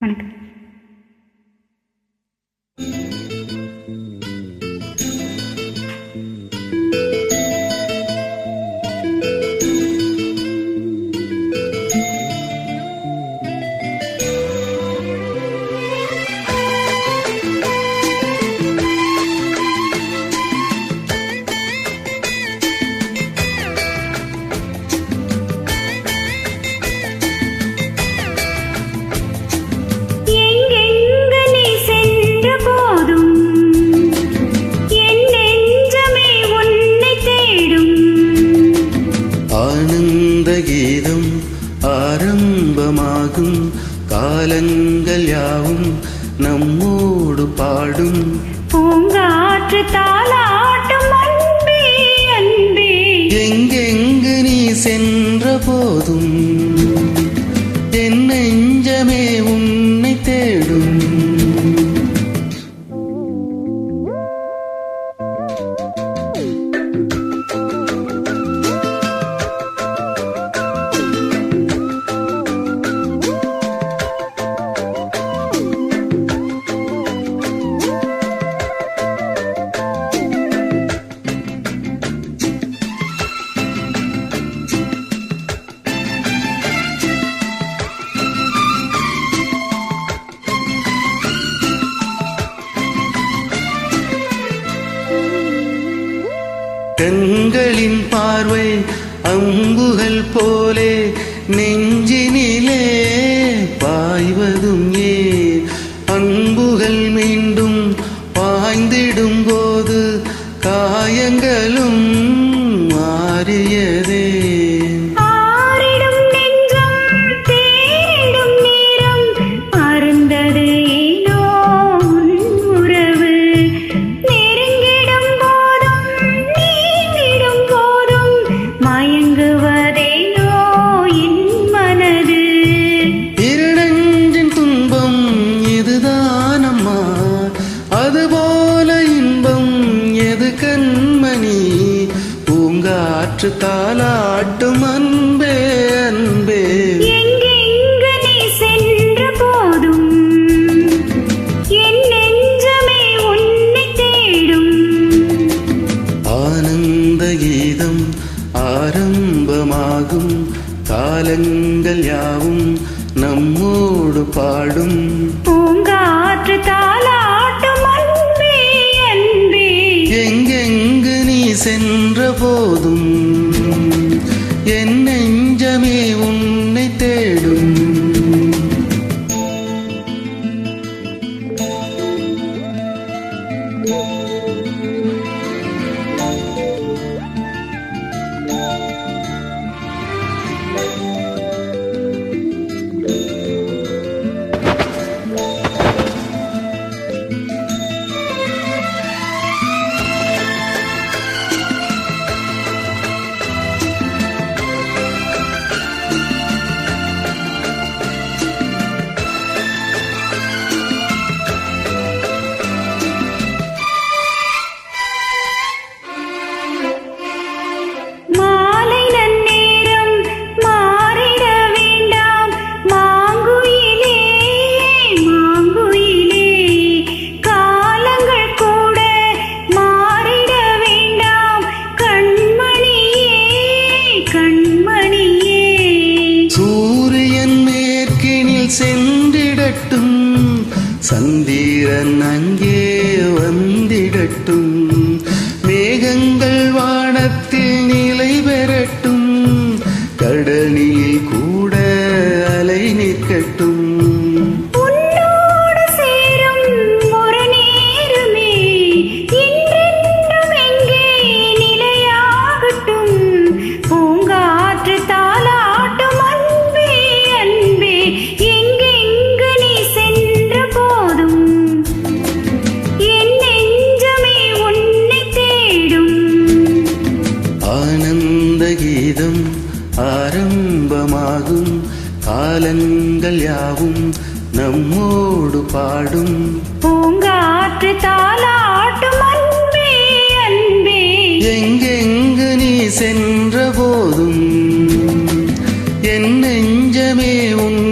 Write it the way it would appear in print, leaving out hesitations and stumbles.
வணக்கம். கீதம் ஆரம்பமாகும், காலங்கள் யாவும் நம்மோடு பாடும், பூங்காற்று தாலாட்டும் அன்பே அன்பே. எங்கெங்கு நீ சென்ற போதும் என் நெஞ்சமே உன்னை தேடும். கண்களின் பார்வை அம்புகள் போலே நெஞ்சினிலே பாய்வதும் ஏன், அன்புகள் மீண்டும் பாய்ந்திடும் போது காயங்களும் மாறியதே. அதுபோல இன்பம் எது கண்மணி, பூங்காற்று தாலாட்டும் அன்பே அன்பே. எங்கெங்கு நீ சென்ற போதும் என் நெஞ்சமே உன்னை தேடும். ஆனந்த கீதம் ஆரம்பமாகும், காலங்கள் யாவும் நம்மோடு பாடும், பூங்காற்று தாலாட்டும் அன்பே அன்பே. எங்கெங்கு நீ சென்ற போதும் என் நெஞ்சமே உன்னை தேடும். சென்றிடட்டும், சந்திரன் அங்கே வந்திடட்டும், மேகங்கள் வானத்தில் நிலை பெறட்டும், கடலில் கூட அலை நிற்கட்டும். கீதம் ஆரம்பமாகும், காலங்கள் யாவும் நம்மோடு பாடும், பூங்காற்று தாலாட்டும் அன்பே அன்பே. எங்கெங்கு நீ சென்ற போதும் என் நெஞ்சமே உன்